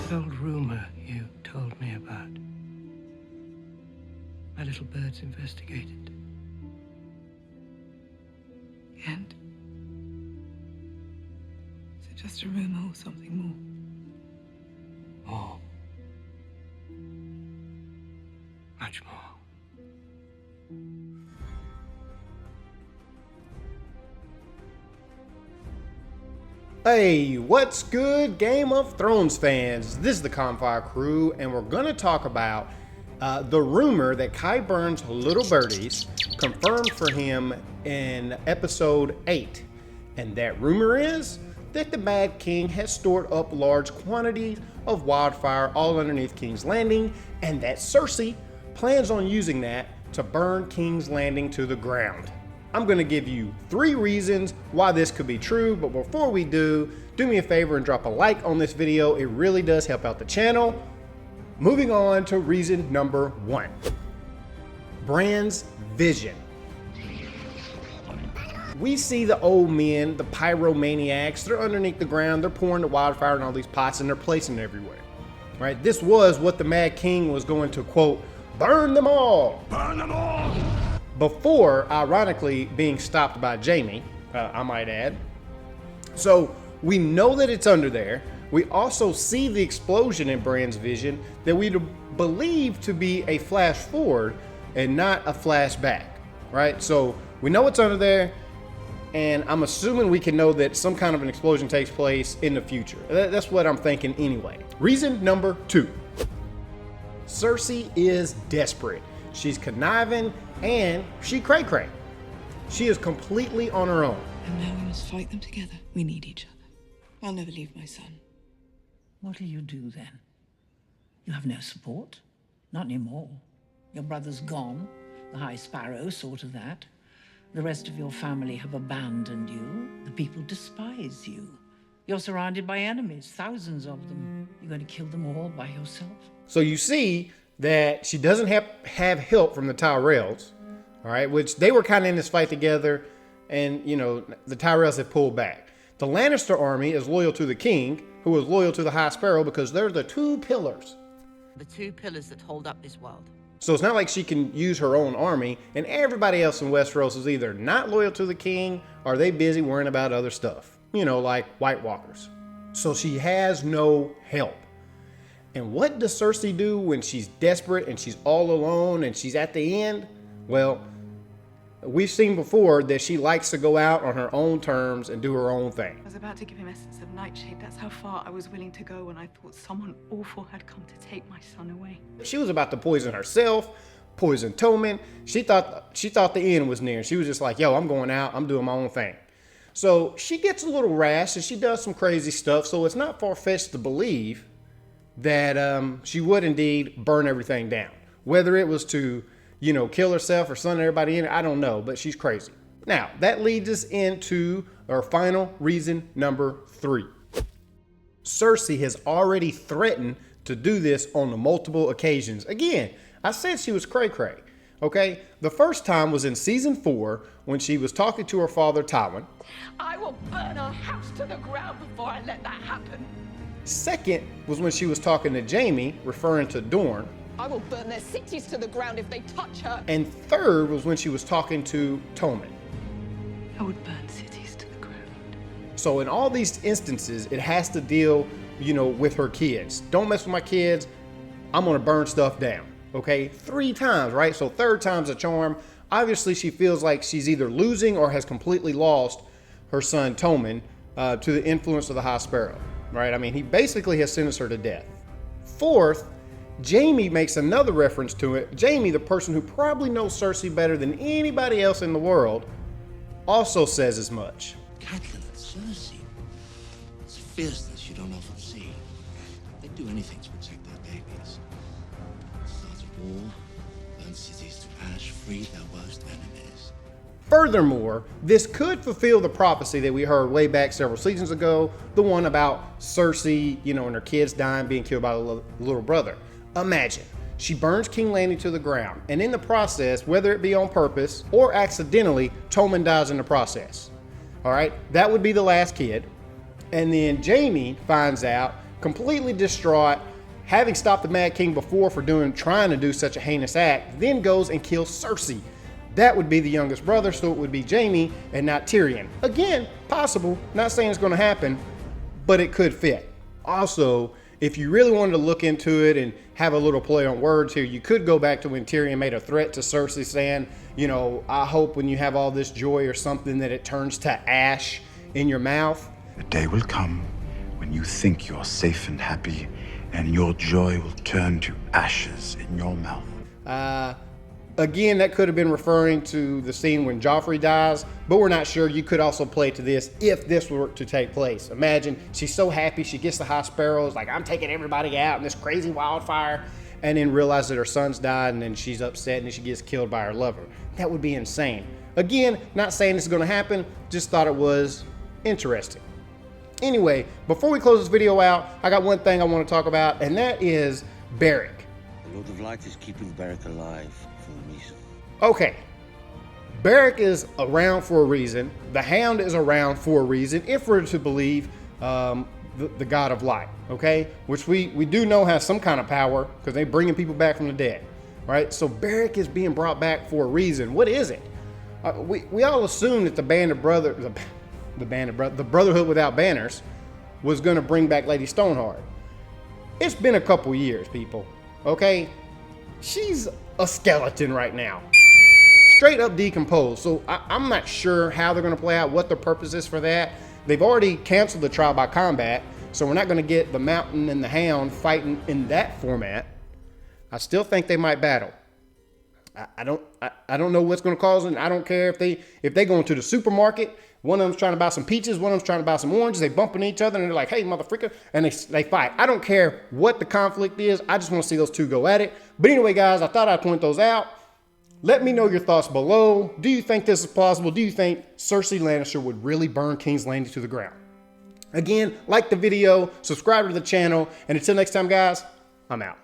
That old rumor you told me about. My little bird's investigated. And? Is it just a rumor or something more? More. Much more. Hey, what's good, Game of Thrones fans? This is the Campfire Crew, and we're going to talk about the rumor that Qyburn's little birdies confirmed for him in episode 8. And that rumor is that the Mad King has stored up large quantities of wildfire all underneath King's Landing, and that Cersei plans on using that to burn King's Landing to the ground. I'm going to give you 3 reasons why this could be true, but before we do me a favor and drop a like on this video. It really does help out the channel. Moving on to reason number 1. Bran's vision. We see the old men, the pyro maniacs, they're underneath the ground, they're pouring the wildfire in all these pots and they're placing it everywhere. Right? This was what the Mad King was going to, quote, burn them all. Burn them all. Before, ironically, being stopped by Jaime, I might add. So we know that it's under there. We also see the explosion in Bran's vision that we believe to be a flash forward and not a flashback, right? So we know it's under there, and I'm assuming we can know that some kind of an explosion takes place in the future. That's what I'm thinking anyway. Reason number 2. Cersei is desperate. She's conniving and she cray-cray. She is completely on her own. And now we must fight them together. We need each other. I'll never leave my son. What'll you do then? You have no support? Not anymore. Your brother's gone. The High Sparrow saw to that. The rest of your family have abandoned you. The people despise you. You're surrounded by enemies, thousands of them. You're going to kill them all by yourself? So you see that she doesn't have help from the Tyrells, all right, which they were kind of in this fight together, and, you know, the Tyrells have pulled back. The Lannister army is loyal to the king, who is loyal to the High Sparrow, because they're the 2 pillars. The 2 pillars that hold up this world. So it's not like she can use her own army, and everybody else in Westeros is either not loyal to the king, or they busy worrying about other stuff, you know, like White Walkers. So she has no help. And what does Cersei do when she's desperate and she's all alone and she's at the end? Well, we've seen before that she likes to go out on her own terms and do her own thing. I was about to give him essence of nightshade. That's how far I was willing to go when I thought someone awful had come to take my son away. She was about to poison herself, poison Tommen. She thought the end was near. She was just like, yo, I'm going out. I'm doing my own thing. So she gets a little rash and she does some crazy stuff. So it's not far-fetched to believe that she would indeed burn everything down. Whether it was to, you know, kill herself or send everybody in, I don't know, but she's crazy. Now, that leads us into our final reason number 3. Cersei has already threatened to do this on multiple occasions. Again, I said she was cray-cray, okay? The first time was in season 4 when she was talking to her father, Tywin. I will burn our house to the ground before I let that happen. Second was when she was talking to Jaime, referring to Dorne. I will burn their cities to the ground if they touch her. And third was when she was talking to Tommen. I would burn cities to the ground. So in all these instances, it has to deal, you know, with her kids. Don't mess with my kids. I'm going to burn stuff down. Okay? 3 times, right? So third time's a charm. Obviously, she feels like she's either losing or has completely lost her son Tommen to the influence of the High Sparrow. Right? I mean, he basically has sentenced her to death. Fourth, Jaime makes another reference to it. Jaime, the person who probably knows Cersei better than anybody else in the world, also says as much. Catelyn and Cersei. It's fierceness you don't often see. They'd do anything to protect their babies. Start a war, burn cities to ash, free their worst enemies. Furthermore, this could fulfill the prophecy that we heard way back several seasons ago, the one about Cersei, you know, and her kids dying, being killed by the little brother. Imagine, she burns King Landing to the ground, and in the process, whether it be on purpose or accidentally, Tommen dies in the process. All right, that would be the last kid. And then Jaime finds out, completely distraught, having stopped the Mad King before for trying to do such a heinous act, then goes and kills Cersei. That would be the youngest brother, so it would be Jaime and not Tyrion. Again, possible, not saying it's going to happen, but it could fit. Also, if you really wanted to look into it and have a little play on words here, you could go back to when Tyrion made a threat to Cersei saying, you know, I hope when you have all this joy or something that it turns to ash in your mouth. A day will come when you think you're safe and happy, and your joy will turn to ashes in your mouth. Again, that could have been referring to the scene when Joffrey dies, but we're not sure. You could also play to this if this were to take place. Imagine she's so happy, she gets the high sparrows, like, I'm taking everybody out in this crazy wildfire, and then realizes that her son's died, and then she's upset, and then she gets killed by her lover. That would be insane. Again, not saying this is going to happen, just thought it was interesting. Anyway, before we close this video out, I got one thing I want to talk about, and that is Beric. The Lord of Light is keeping Beric alive for a reason. Okay, Beric is around for a reason. The Hound is around for a reason, if we're to believe the God of Light, okay? Which we do know has some kind of power, because they're bringing people back from the dead, right? So Beric is being brought back for a reason. What is it? We all assumed that the Brotherhood Without Banners was going to bring back Lady Stoneheart. It's been a couple years, people, okay? She's a skeleton right now. Straight up decomposed. So I'm not sure how they're going to play out, what the purpose is for that. They've already canceled the trial by combat, so we're not going to get the Mountain and the Hound fighting in that format. I still think they might battle. I don't know what's going to cause it. I don't care if they go into the supermarket. One of them's trying to buy some peaches, one of them's trying to buy some oranges. They bumping each other and they're like, hey, motherfucker, and they fight. I don't care what the conflict is. I just want to see those two go at it. But anyway, guys, I thought I'd point those out. Let me know your thoughts below. Do you think this is plausible? Do you think Cersei Lannister would really burn King's Landing to the ground? Again, like the video, subscribe to the channel, and until next time, guys, I'm out.